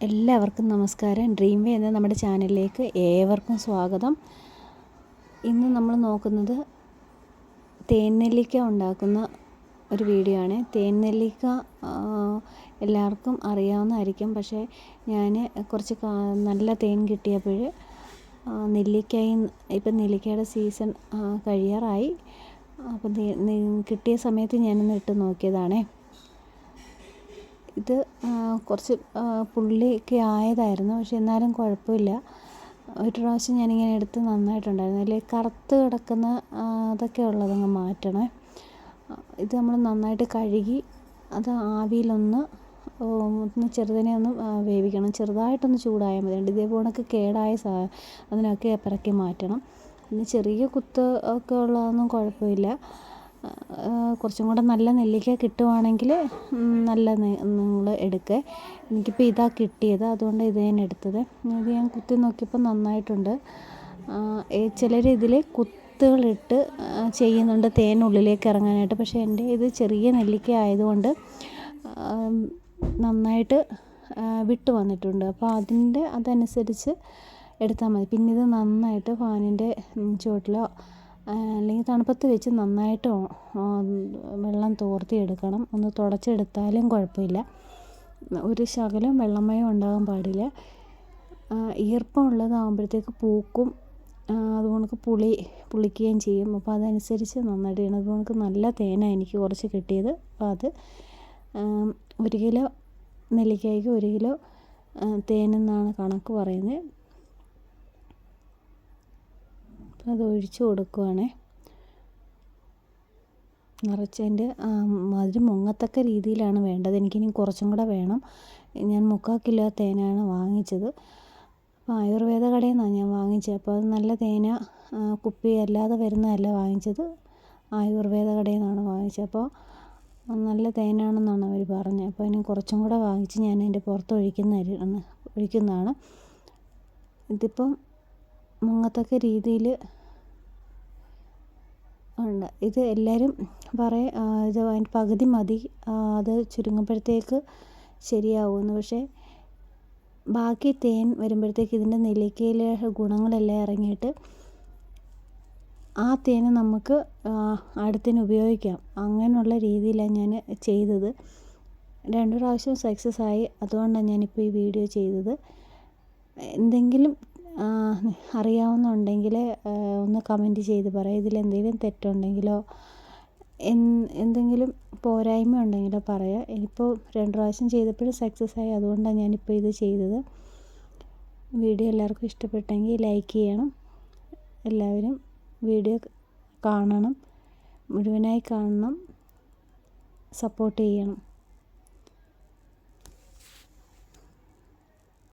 എല്ലാവർക്കും നമസ്കാരം. ഡ്രീം വേ എന്ന നമ്മുടെ ചാനലിലേക്ക് ഏവർക്കും സ്വാഗതം. ഇന്ന് നമ്മൾ നോക്കുന്നത് തേൻ നെല്ലിക്ക ഉണ്ടാക്കുന്ന ഒരു വീഡിയോ ആണ്. തേൻ നെല്ലിക്ക എല്ലാവർക്കും അറിയാവുന്നതായിരിക്കും. പക്ഷേ ഞാൻ കുറച്ച് നല്ല തേൻ കിട്ടിയപ്പോൾ നെല്ലിക്കയും ഇപ്പം നെല്ലിക്കയുടെ സീസൺ കഴിയാറായി. അപ്പം കിട്ടിയ സമയത്ത് ഞാനൊന്ന് ഇട്ട് നോക്കിയതാണേ. ഇത് കുറച്ച് പുള്ളിയൊക്കെ ആയതായിരുന്നു, പക്ഷെ എന്നാലും കുഴപ്പമില്ല. ഒരു പ്രാവശ്യം ഞാനിങ്ങനെ എടുത്ത് നന്നായിട്ടുണ്ടായിരുന്നു. അതിൽ കറുത്ത് കിടക്കുന്ന അതൊക്കെ ഉള്ളതങ്ങ് മാറ്റണേ. ഇത് നമ്മൾ നന്നായിട്ട് കഴുകി അത് ആവിയിലൊന്ന് ചെറുതിനെ ഒന്ന് വേവിക്കണം. ചെറുതായിട്ടൊന്ന് ചൂടായാൽ മതി. ഇതേപോലൊക്കെ കേടായ അതിനൊക്കെ പിറക്കി മാറ്റണം. പിന്നെ ചെറിയ കുത്ത് ഒക്കെ ഉള്ളതൊന്നും കുഴപ്പമില്ല. കുറച്ചും കൂടെ നല്ല നെല്ലിക്ക കിട്ടുവാണെങ്കിൽ നല്ല നിങ്ങൾ എടുക്കുക. എനിക്കിപ്പോൾ ഇതാ കിട്ടിയത്, അതുകൊണ്ട് ഇത് ഞാൻ എടുത്തത്. ഇത് ഞാൻ കുത്തി നോക്കിയപ്പോൾ നന്നായിട്ടുണ്ട്. ചിലർ ഇതിൽ കുത്തുകളിട്ട് ചെയ്യുന്നുണ്ട് തേനുള്ളിലേക്ക് ഇറങ്ങാനായിട്ട്. പക്ഷേ എൻ്റെ ഇത് ചെറിയ നെല്ലിക്ക ആയതുകൊണ്ട് നന്നായിട്ട് വിട്ട് വന്നിട്ടുണ്ട്. അപ്പോൾ അതനുസരിച്ച് എടുത്താൽ മതി. പിന്നെ ഇത് നന്നായിട്ട് ഫാനിൻ്റെ ചുവട്ടിലോ അല്ലെങ്കിൽ തണുപ്പത്ത് വെച്ച് നന്നായിട്ട് വെള്ളം തോർത്തി എടുക്കണം. ഒന്ന് തുടച്ചെടുത്താലും കുഴപ്പമില്ല. ഒരു ശകലം വെള്ളമയം ഉണ്ടാകാൻ പാടില്ല. ഈർപ്പമുള്ളതാകുമ്പോഴത്തേക്ക് പൂക്കും, അതുകൊണ്ട് പുളിക്കുകയും ചെയ്യും. അപ്പോൾ അതനുസരിച്ച് നന്നായിട്ട് ചെയ്യണം. അതുകൊണ്ട് നല്ല തേനാണ് എനിക്ക് കുറച്ച് കിട്ടിയത്. അപ്പോൾ അത് 1 കിലോ നെല്ലിക്കയ്ക്ക് 1 കിലോ തേനെന്നാണ് കണക്ക് പറയുന്നത്. അത് ഒഴിച്ച് കൊടുക്കുവാണേ. നിറച്ചതിൻ്റെ അതിൽ മുങ്ങത്തക്ക രീതിയിലാണ് വേണ്ടത്. എനിക്കിനി കുറച്ചും കൂടെ വേണം. ഞാൻ 3/4 കിലോ തേനാണ് വാങ്ങിച്ചത്. അപ്പോൾ ആയുർവേദ കടയിൽ നിന്നാണ് ഞാൻ വാങ്ങിച്ചത്. അപ്പോൾ അത് നല്ല തേന, കുപ്പി അല്ലാതെ വരുന്നതല്ല വാങ്ങിച്ചത്, ആയുർവേദ കടയിൽ നിന്നാണ് വാങ്ങിച്ചത്. അപ്പോൾ നല്ല തേനാണെന്നാണ് അവർ പറഞ്ഞത്. അപ്പോൾ ഇനി കുറച്ചും കൂടെ വാങ്ങിച്ച് ഞാൻ അതിൻ്റെ പുറത്ത് ഒഴിക്കുന്നതാണ്. ഇതിപ്പം മുങ്ങത്തക്ക രീതിയിൽ ഉണ്ട്. ഇത് എല്ലാവരും ഇത് അതിൻ്റെ പകുതി മതി, അത് ചുരുങ്ങുമ്പോഴത്തേക്ക് ശരിയാവുമെന്ന്. പക്ഷേ ബാക്കി തേൻ വരുമ്പോഴത്തേക്ക് ഇതിൻ്റെ നെല്ലിക്കയിലെ ഗുണങ്ങളെല്ലാം ഇറങ്ങിയിട്ട് ആ തേൻ നമുക്ക് അടുത്തിന് ഉപയോഗിക്കാം. അങ്ങനെയുള്ള രീതിയിലാണ് ഞാൻ ചെയ്തത്. 2 പ്രാവശ്യം സക്സസ് ആയി. അതുകൊണ്ടാണ് ഞാനിപ്പോൾ ഈ വീഡിയോ ചെയ്തത്. എന്തെങ്കിലും അറിയാവുന്നുണ്ടെങ്കിൽ ഒന്ന് കമൻറ്റ് ചെയ്ത് പറയാം. ഇതിലെന്തെങ്കിലും തെറ്റുണ്ടെങ്കിലോ എന്തെങ്കിലും പോരായ്മ ഉണ്ടെങ്കിലോ പറയാം. എനിയിപ്പോൾ 2 പ്രാവശ്യം ചെയ്തപ്പോഴും സക്സസ് ആയി. അതുകൊണ്ടാണ് ഞാനിപ്പോൾ ഇത് ചെയ്തത്. വീഡിയോ എല്ലാവർക്കും ഇഷ്ടപ്പെട്ടെങ്കിൽ ലൈക്ക് ചെയ്യണം. എല്ലാവരും വീഡിയോ കാണണം, മുഴുവനായി കാണണം, സപ്പോർട്ട് ചെയ്യണം.